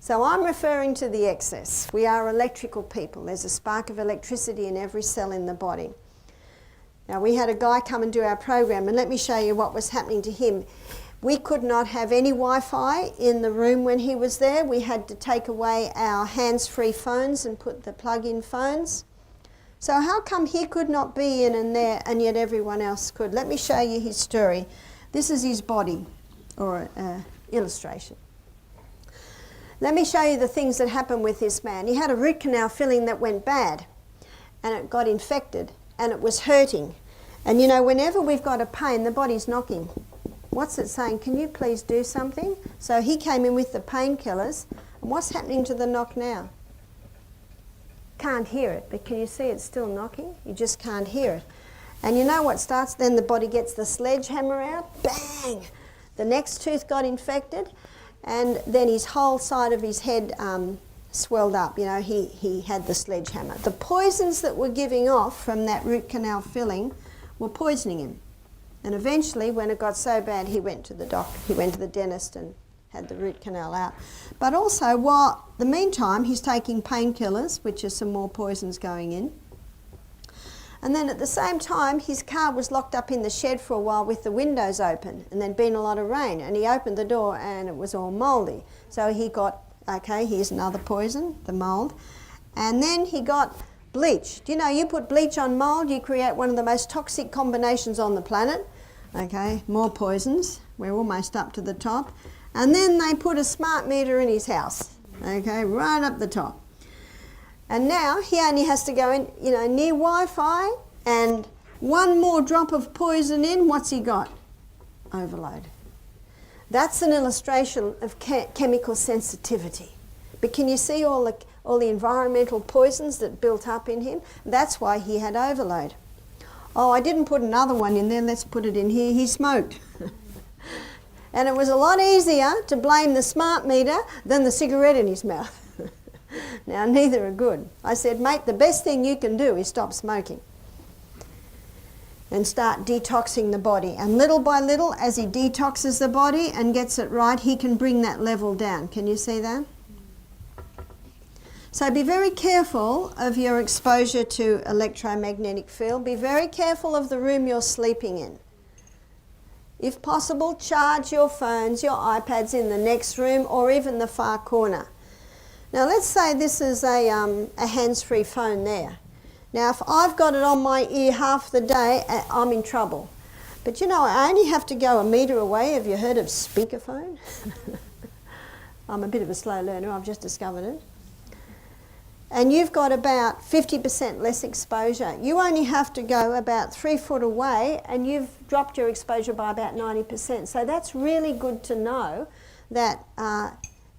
So I'm referring to the excess. We are electrical people. There's a spark of electricity in every cell in the body. Now, we had a guy come and do our program, and let me show you what was happening to him. We could not have any Wi-Fi in the room when he was there. We had to take away our hands-free phones and put the plug-in phones. So how come he could not be in and there, and yet everyone else could? Let me show you his story. This is his body, or illustration. Let me show you the things that happened with this man. He had a root canal filling that went bad, and it got infected, and it was hurting. And you know, whenever we've got a pain, the body's knocking. What's it saying? Can you please do something? So he came in with the painkillers. And what's happening to the knock now? Can't hear it, but can you see it's still knocking? You just can't hear it. And you know what starts? Then the body gets the sledgehammer out. Bang! The next tooth got infected, and then his whole side of his head swelled up. You know, he had the sledgehammer. The poisons that were giving off from that root canal filling were poisoning him. And eventually, when it got so bad, he went to the doctor. He went to the dentist and had the root canal out. But also, while the meantime, he's taking painkillers, which are some more poisons going in. And then at the same time, his car was locked up in the shed for a while with the windows open, and there'd been a lot of rain. And he opened the door, and it was all mouldy. So he got, okay, here's another poison, the mould. And then he got bleach. Do you know, you put bleach on mould, you create one of the most toxic combinations on the planet. Okay, more poisons. We're almost up to the top. And then they put a smart meter in his house. Okay, right up the top. And now he only has to go in, you know, near Wi-Fi, and one more drop of poison in, what's he got? Overload. That's an illustration of chemical sensitivity. But can you see all the environmental poisons that built up in him? That's why he had overload. Oh, I didn't put another one in there, let's put it in here. He smoked. And it was a lot easier to blame the smart meter than the cigarette in his mouth. Now, neither are good. I said, mate, the best thing you can do is stop smoking and start detoxing the body. And little by little, as he detoxes the body and gets it right, he can bring that level down. Can you see that? So be very careful of your exposure to electromagnetic field. Be very careful of the room you're sleeping in. If possible, charge your phones, your iPads in the next room or even the far corner. Now let's say this is a hands-free phone there. Now if I've got it on my ear half the day, I'm in trouble. But you know, I only have to go a metre away. Have you heard of speakerphone? I'm a bit of a slow learner, I've just discovered it. And you've got about 50% less exposure. You only have to go about 3 foot away and you've dropped your exposure by about 90%. So that's really good to know that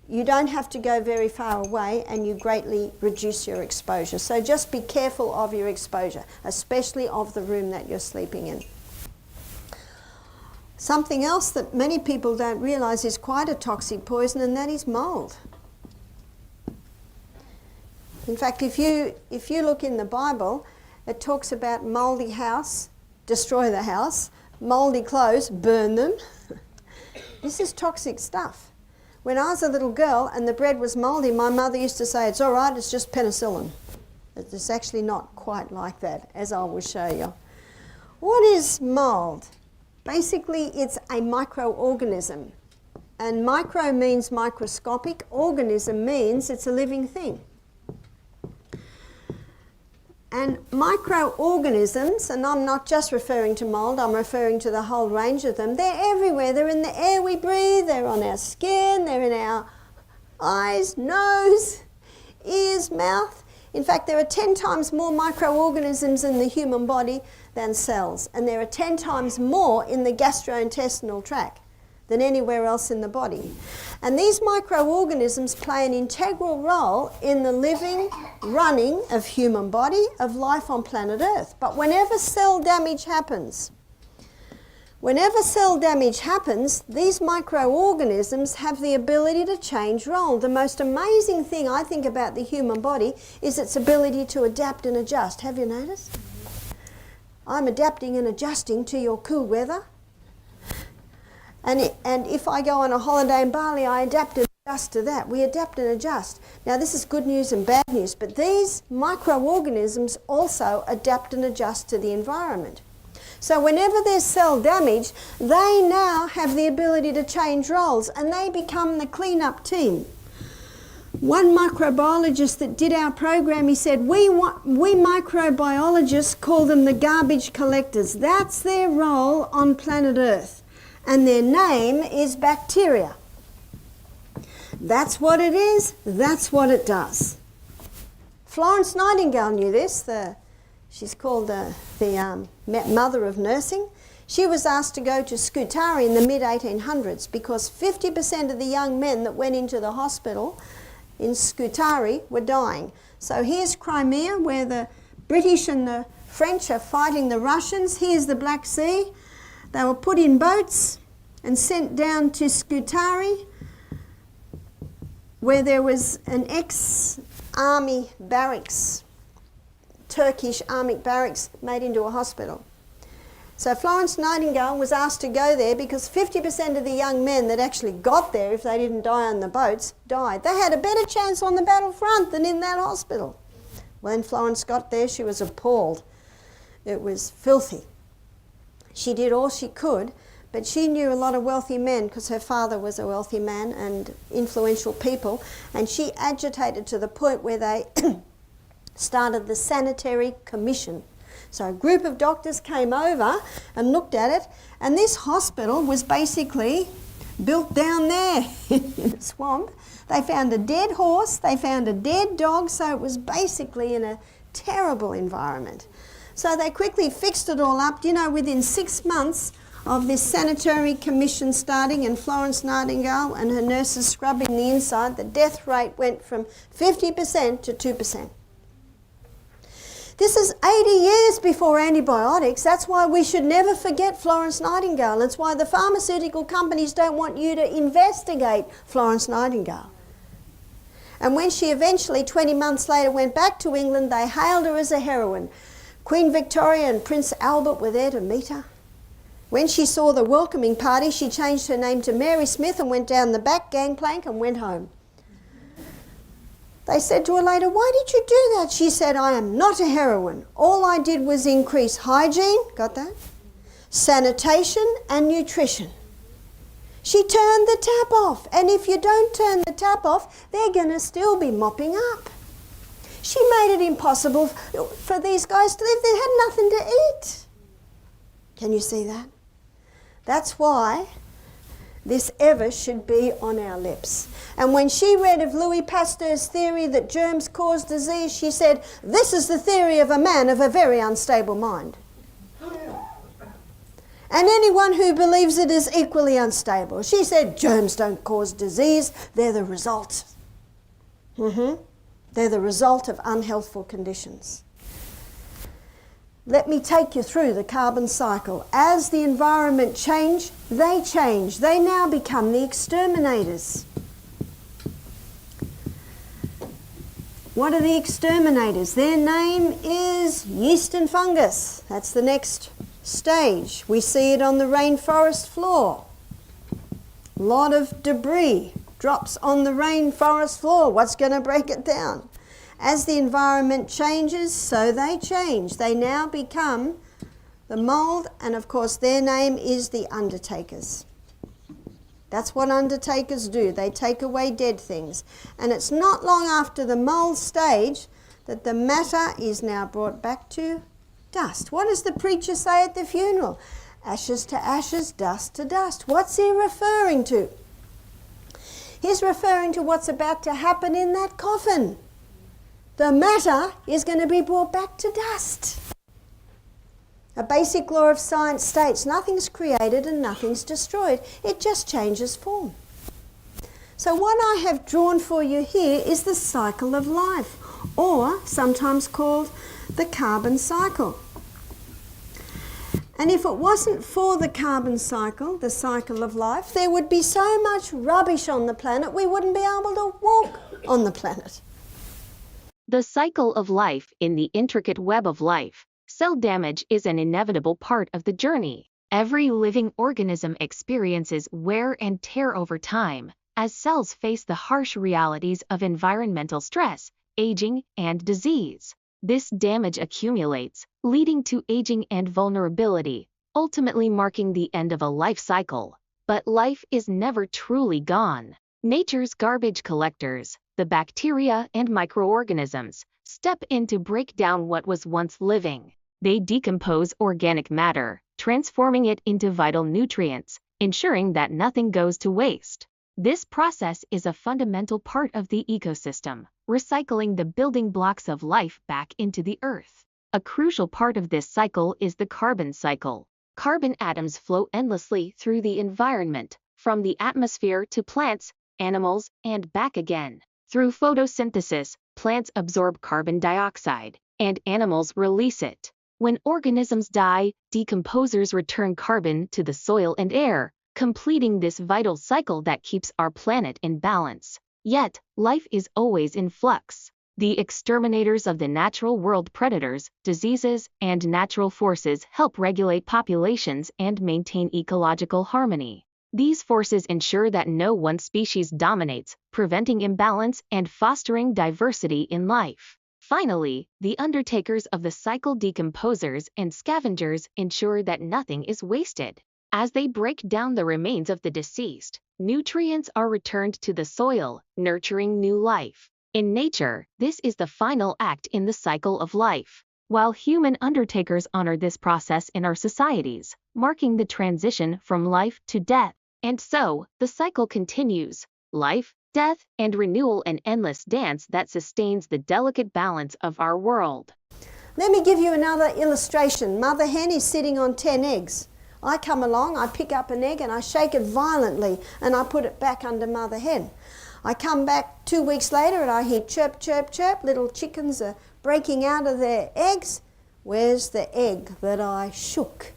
you don't have to go very far away and you greatly reduce your exposure. So just be careful of your exposure, especially of the room that you're sleeping in. Something else that many people don't realise is quite a toxic poison, and that is mould. In fact, if you look in the Bible, it talks about mouldy house, destroy the house, mouldy clothes, burn them. This is toxic stuff. When I was a little girl and the bread was mouldy, my mother used to say, it's all right, it's just penicillin. It's actually not quite like that, as I will show you. What is mould? Basically, it's a microorganism. And micro means microscopic, organism means it's a living thing. And microorganisms, and I'm not just referring to mould, I'm referring to the whole range of them, they're everywhere. They're in the air we breathe, they're on our skin, they're in our eyes, nose, ears, mouth. In fact, there are 10 times more microorganisms in the human body than cells, and there are 10 times more in the gastrointestinal tract than anywhere else in the body. And these microorganisms play an integral role in the living, running of human body, of life on planet Earth. But whenever cell damage happens, these microorganisms have the ability to change role. The most amazing thing I think about the human body is its ability to adapt and adjust. Have you noticed? I'm adapting and adjusting to your cool weather. And if I go on a holiday in Bali, I adapt and adjust to that. We adapt and adjust. Now this is good news and bad news, but these microorganisms also adapt and adjust to the environment. So whenever there's cell damage, they now have the ability to change roles and they become the cleanup team. One microbiologist that did our program, he said, we microbiologists call them the garbage collectors. That's their role on planet Earth. And their name is bacteria. That's what it is, that's what it does. Florence Nightingale knew this. She's called the mother of nursing. She was asked to go to Scutari in the mid-1800s because 50% of the young men that went into the hospital in Scutari were dying. So here's Crimea, where the British and the French are fighting the Russians. Here's the Black Sea. They were put in boats and sent down to Scutari, where there was an ex-army barracks, Turkish army barracks made into a hospital. So Florence Nightingale was asked to go there because 50% of the young men that actually got there, if they didn't die on the boats, died. They had a better chance on the battlefront than in that hospital. When Florence got there, she was appalled. It was filthy. She did all she could, but she knew a lot of wealthy men because her father was a wealthy man and influential people, and she agitated to the point where they started the Sanitary Commission. So a group of doctors came over and looked at it, and this hospital was basically built down there in a swamp. They found a dead horse, they found a dead dog, so it was basically in a terrible environment. So they quickly fixed it all up. You know, within 6 months of this Sanitary Commission starting and Florence Nightingale and her nurses scrubbing the inside, the death rate went from 50% to 2%. This is 80 years before antibiotics. That's why we should never forget Florence Nightingale. It's why the pharmaceutical companies don't want you to investigate Florence Nightingale. And when she eventually, 20 months later, went back to England, they hailed her as a heroine. Queen Victoria and Prince Albert were there to meet her. When she saw the welcoming party, she changed her name to Mary Smith and went down the back gangplank and went home. They said to her later, "Why did you do that?" She said, "I am not a heroine. All I did was increase hygiene," got that? "Sanitation and nutrition." She turned the tap off, and if you don't turn the tap off, they're going to still be mopping up. She made it impossible for these guys to live. They had nothing to eat. Can you see that? That's why this ever should be on our lips. And when she read of Louis Pasteur's theory that germs cause disease, she said, "This is the theory of a man of a very unstable mind." And anyone who believes it is equally unstable. She said, germs don't cause disease, they're the result. They're the result of unhealthful conditions. Let me take you through the carbon cycle. As the environment change. They now become the exterminators. What are the exterminators? Their name is yeast and fungus. That's the next stage. We see it on the rainforest floor. A lot of debris drops on the rainforest floor. What's going to break it down? As the environment changes, so they change. They now become the mould, and of course their name is the undertakers. That's what undertakers do. They take away dead things. And it's not long after the mould stage that the matter is now brought back to dust. What does the preacher say at the funeral? Ashes to ashes, dust to dust. What's he referring to? He's referring to what's about to happen in that coffin. The matter is going to be brought back to dust. A basic law of science states nothing's created and nothing's destroyed. It just changes form. So what I have drawn for you here is the cycle of life, or sometimes called the carbon cycle. And if it wasn't for the carbon cycle, the cycle of life, there would be so much rubbish on the planet we wouldn't be able to walk on the planet. The cycle of life in the intricate web of life. Cell damage is an inevitable part of the journey. Every living organism experiences wear and tear over time. as cells face the harsh realities of environmental stress, aging, and disease. This damage accumulates, leading to aging and vulnerability, ultimately marking the end of a life cycle. But life is never truly gone. Nature's garbage collectors, the bacteria and microorganisms, step in to break down what was once living. They decompose organic matter, transforming it into vital nutrients, ensuring that nothing goes to waste. This process is a fundamental part of the ecosystem, recycling the building blocks of life back into the earth. A crucial part of this cycle is the carbon cycle. Carbon atoms flow endlessly through the environment, from the atmosphere to plants, animals, and back again. Through photosynthesis, plants absorb carbon dioxide, and animals release it. When organisms die, decomposers return carbon to the soil and air, completing this vital cycle that keeps our planet in balance. Yet, life is always in flux. The exterminators of the natural world, predators, diseases, and natural forces help regulate populations and maintain ecological harmony. These forces ensure that no one species dominates, preventing imbalance and fostering diversity in life. Finally, the undertakers of the cycle, decomposers and scavengers, ensure that nothing is wasted. As they break down the remains of the deceased, nutrients are returned to the soil, nurturing new life. In nature, this is the final act in the cycle of life, while human undertakers honor this process in our societies, marking the transition from life to death. And so, the cycle continues: life, death, and renewal, an endless dance that sustains the delicate balance of our world. Let me give you another illustration. Mother hen is sitting on 10 eggs. I come along, I pick up an egg and I shake it violently and I put it back under mother hen. I come back 2 weeks later and I hear chirp, chirp, chirp. Little chickens are breaking out of their eggs. Where's the egg that I shook?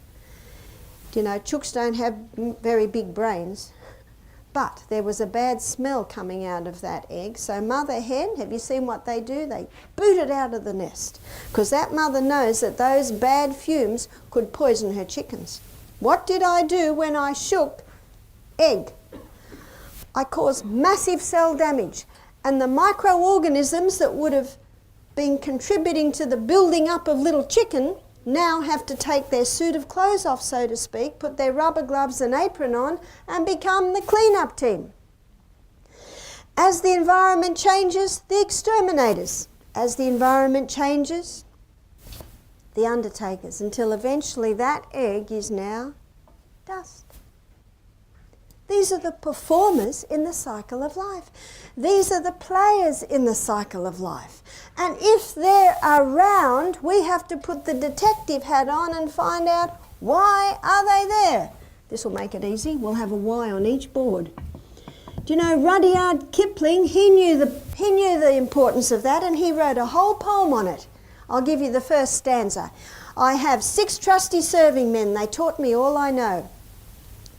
You know, chooks don't have very big brains, but there was a bad smell coming out of that egg. So mother hen, have you seen what they do? They boot it out of the nest, because that mother knows that those bad fumes could poison her chickens. What did I do when I shook egg? I caused massive cell damage, and the microorganisms that would have been contributing to the building up of little chicken now have to take their suit of clothes off, so to speak, put their rubber gloves and apron on, and become the cleanup team. As the environment changes, the exterminators. As the environment changes, the undertakers, until eventually that egg is now dust. These are the performers in the cycle of life. These are the players in the cycle of life. And if they're around, we have to put the detective hat on and find out, why are they there? This will make it easy. We'll have a Y on each board. Do you know Rudyard Kipling? He knew the importance of that, and he wrote a whole poem on it. I'll give you the first stanza. I have 6 trusty serving men. They taught me all I know.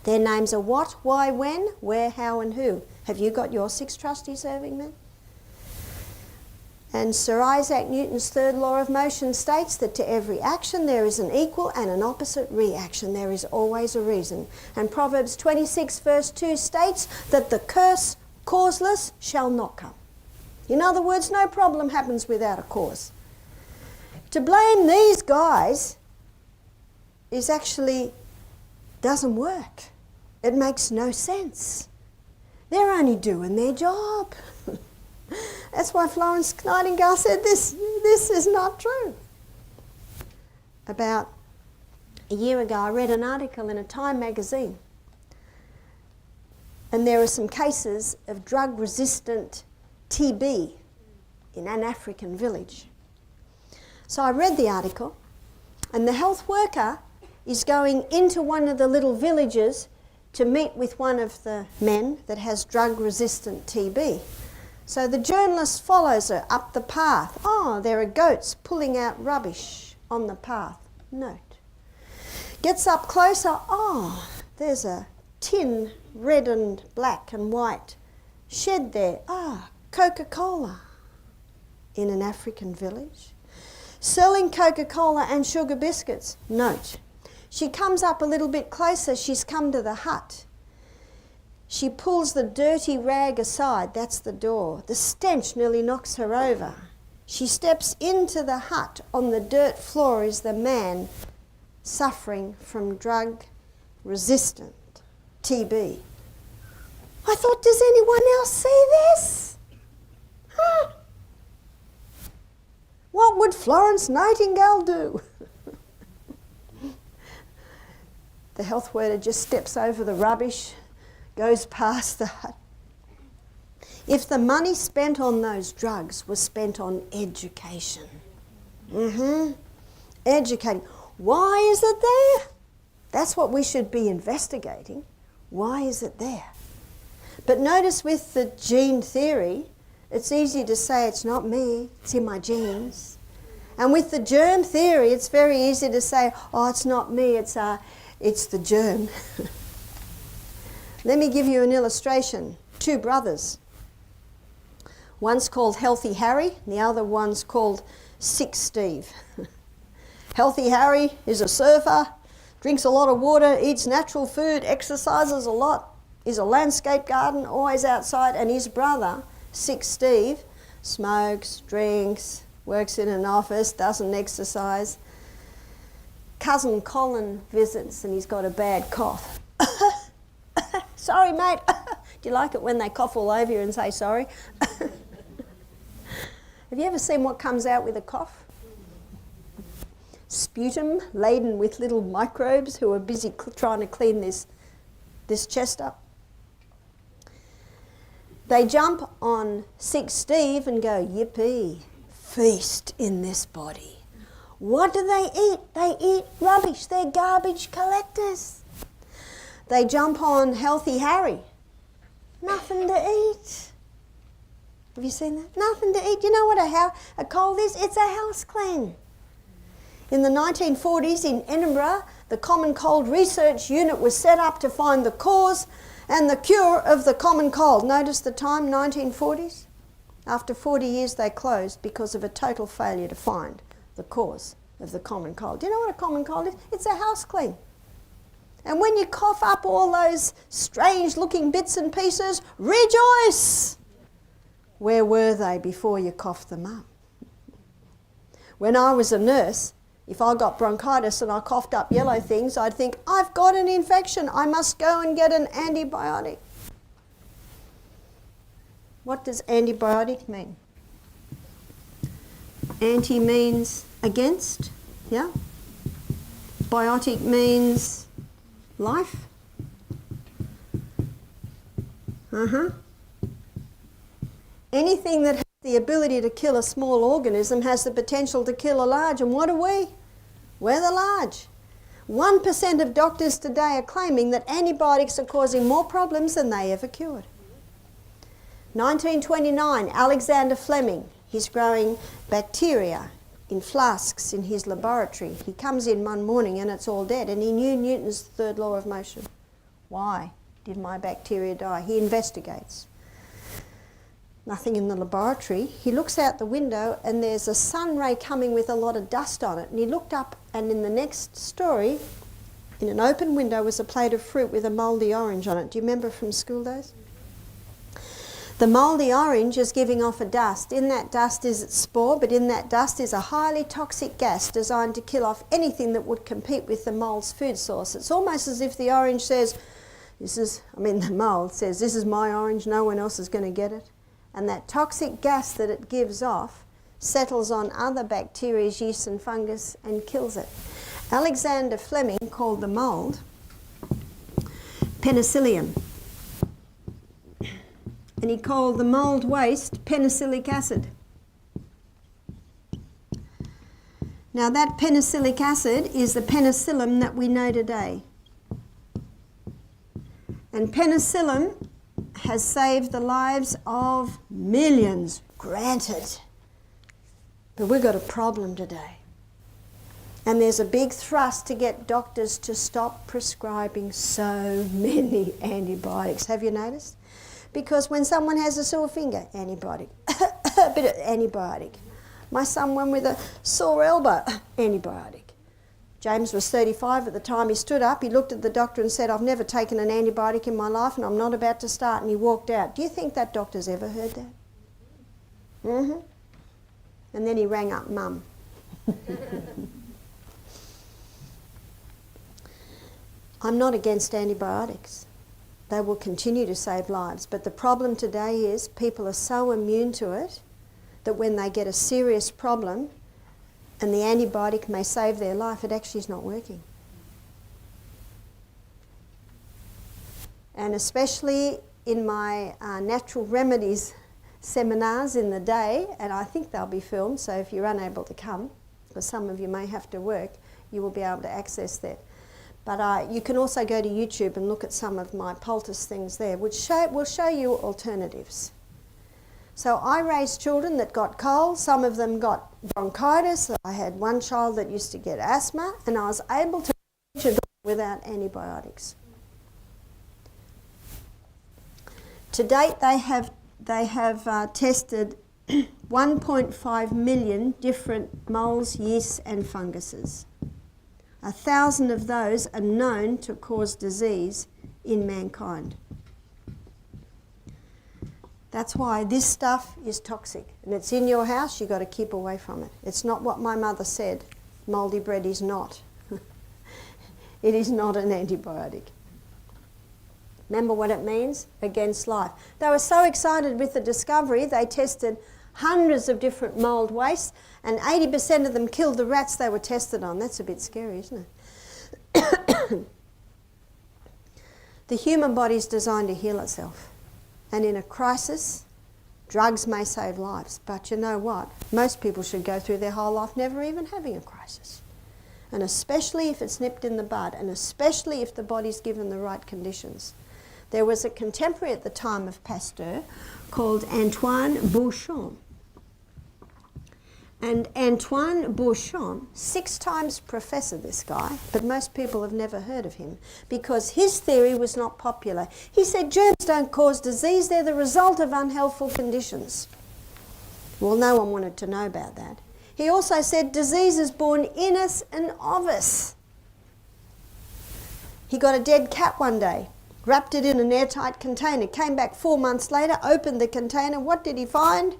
Their names are what, why, when, where, how, and who. Have you got your 6 trusty serving men? And Sir Isaac Newton's third law of motion states that to every action there is an equal and an opposite reaction. There is always a reason. And Proverbs 26 verse 2 states that the curse causeless shall not come. In other words, no problem happens without a cause. To blame these guys is actually doesn't work. It makes no sense. They're only doing their job. That's why Florence Nightingale said this is not true. About a year ago, I read an article in a Time magazine, and there are some cases of drug-resistant TB in an African village. So I read the article, and the health worker is going into one of the little villages to meet with one of the men that has drug-resistant TB. So the journalist follows her up the path. Oh, there are goats pulling out rubbish on the path. Note. Gets up closer. Oh, there's a tin, red and black and white shed there. Ah, Coca-Cola in an African village. Selling Coca-Cola and sugar biscuits. Note. She comes up a little bit closer. She's come to the hut. She pulls the dirty rag aside. That's the door. The stench nearly knocks her over. She steps into the hut. On the dirt floor is the man suffering from drug-resistant TB. I thought, does anyone else see this? Huh? What would Florence Nightingale do? The health worker just steps over the rubbish, goes past the hut. If the money spent on those drugs was spent on education, educating, why is it there? That's what we should be investigating. Why is it there? But notice with the gene theory, it's easy to say it's not me, it's in my genes. And with the germ theory, it's very easy to say, oh, it's not me, it's the germ. Let me give you an illustration. Two brothers. One's called Healthy Harry, and the other one's called Sick Steve. Healthy Harry is a surfer, drinks a lot of water, eats natural food, exercises a lot, is a landscape garden, always outside, and his brother, Sick Steve, smokes, drinks, works in an office, doesn't exercise. Cousin Colin visits and he's got a bad cough. Sorry, mate. Do you like it when they cough all over you and say sorry? Have you ever seen what comes out with a cough? Sputum laden with little microbes who are busy trying to clean this chest up. They jump on Sick Steve and go, yippee, feast in this body. What do they eat? They eat rubbish. They're garbage collectors. They jump on Healthy Harry. Nothing to eat. Have you seen that? Nothing to eat. You know what a cold is? It's a house clean. In the 1940s in Edinburgh, the Common Cold Research Unit was set up to find the cause and the cure of the common cold. Notice the time, 1940s? After 40 years they closed because of a total failure to find the cause of the common cold. Do you know what a common cold is? It's a house clean. And when you cough up all those strange looking bits and pieces, rejoice! Where were they before you coughed them up? When I was a nurse, if I got bronchitis and I coughed up yellow things, I'd think, I've got an infection, I must go and get an antibiotic. What does antibiotic mean? Anti means against, yeah? Biotic means life. Anything that has the ability to kill a small organism has the potential to kill a large, and what are we? We're the large. 1% of doctors today are claiming that antibiotics are causing more problems than they ever cured. 1929, Alexander Fleming, he's growing bacteria in flasks in his laboratory. He comes in one morning and it's all dead, and he knew Newton's third law of motion. Why did my bacteria die? He investigates. Nothing in the laboratory. He looks out the window and there's a sun ray coming with a lot of dust on it. And he looked up, and in the next story, in an open window was a plate of fruit with a mouldy orange on it. Do you remember from school days? The mouldy orange is giving off a dust. In that dust is its spore, but in that dust is a highly toxic gas designed to kill off anything that would compete with the mould's food source. It's almost as if the orange says, the mould says, this is my orange, no one else is going to get it. And that toxic gas that it gives off settles on other bacteria, yeast and fungus, and kills it. Alexander Fleming called the mould penicillium. And he called the mould waste penicillic acid. Now that penicillic acid is the penicillin that we know today. And penicillin has saved the lives of millions, granted. But we've got a problem today. And there's a big thrust to get doctors to stop prescribing so many antibiotics. Have you noticed? Because when someone has a sore finger, antibiotic, a bit of antibiotic. My son went with a sore elbow, antibiotic. James was 35 at the time. He stood up, he looked at the doctor and said, I've never taken an antibiotic in my life and I'm not about to start, and he walked out. Do you think that doctor's ever heard that? Mm-hmm. And then he rang up Mum. I'm not against antibiotics. They will continue to save lives. But the problem today is people are so immune to it that when they get a serious problem and the antibiotic may save their life, it actually is not working. And especially in my natural remedies seminars in the day, and I think they'll be filmed, so if you're unable to come, because some of you may have to work, you will be able to access that. But you can also go to YouTube and look at some of my poultice things there, which will show you alternatives. So I raised children that got cold, some of them got bronchitis. I had one child that used to get asthma, and I was able to teach it without antibiotics. To date, they have tested 1.5 million different molds, yeasts and funguses. 1,000 of those are known to cause disease in mankind. That's why this stuff is toxic, and it's in your house. You've got to keep away from it. It's not what my mother said. Mouldy bread is not. It is not an antibiotic. Remember what it means? Against life. They were so excited with the discovery, they tested hundreds of different mould wastes, and 80% of them killed the rats they were tested on. That's a bit scary, isn't it? The human body is designed to heal itself. And in a crisis, drugs may save lives. But you know what? Most people should go through their whole life never even having a crisis. And especially if it's nipped in the bud, and especially if the body's given the right conditions. There was a contemporary at the time of Pasteur called Antoine Bouchon. And Antoine Bouchon, 6 times professor, this guy, but most people have never heard of him because his theory was not popular. He said germs don't cause disease, they're the result of unhealthful conditions. Well, no one wanted to know about that. He also said disease is born in us and of us. He got a dead cat one day, wrapped it in an airtight container, came back 4 months later, opened the container. What did he find?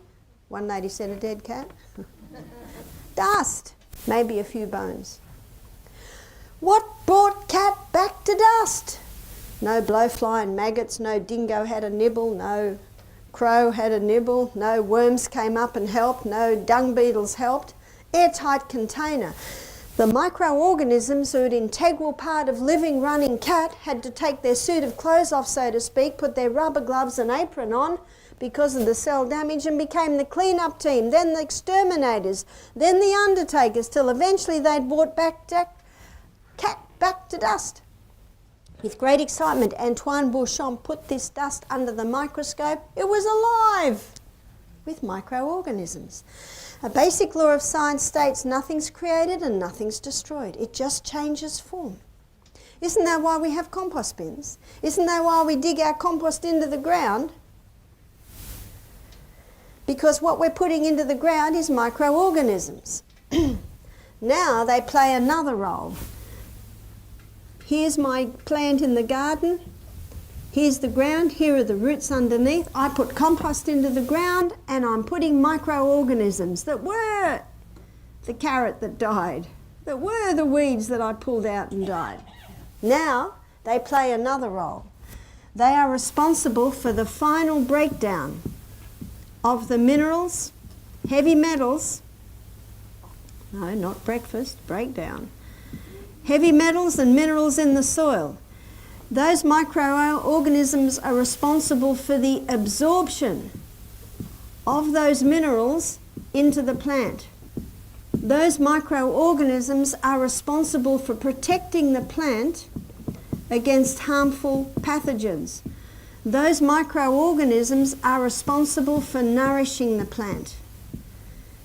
One lady said, a dead cat. Dust, maybe a few bones. What brought cat back to dust? No blowfly and maggots, no dingo had a nibble, no crow had a nibble, no worms came up and helped, no dung beetles helped. Airtight container. The microorganisms who are an integral part of living, running cat had to take their suit of clothes off, so to speak, put their rubber gloves and apron on because of the cell damage, and became the clean-up team, then the exterminators, then the undertakers, till eventually they'd brought back cat back to dust. With great excitement, Antoine Bouchon put this dust under the microscope. It was alive with microorganisms. A basic law of science states nothing's created and nothing's destroyed. It just changes form. Isn't that why we have compost bins? Isn't that why we dig our compost into the ground? Because what we're putting into the ground is microorganisms. Now they play another role. Here's my plant in the garden. Here's the ground. Here are the roots underneath. I put compost into the ground and I'm putting microorganisms that were the carrot that died, that were the weeds that I pulled out and died. Now they play another role. They are responsible for the final breakdown of the minerals, heavy metals, no, not breakfast, breakdown, heavy metals and minerals in the soil. Those microorganisms are responsible for the absorption of those minerals into the plant. Those microorganisms are responsible for protecting the plant against harmful pathogens. Those microorganisms are responsible for nourishing the plant.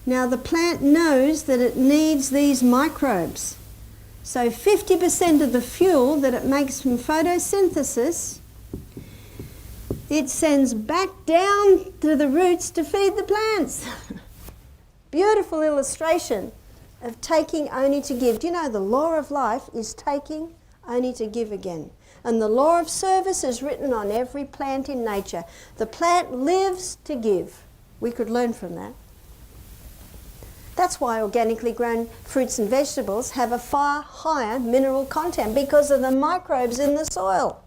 Now the plant knows that it needs these microbes. So 50% of the fuel that it makes from photosynthesis, it sends back down to the roots to feed the plants. Beautiful illustration of taking only to give. Do you know the law of life is taking only to give again? And the law of service is written on every plant in nature. The plant lives to give. We could learn from that. That's why organically grown fruits and vegetables have a far higher mineral content, because of the microbes in the soil.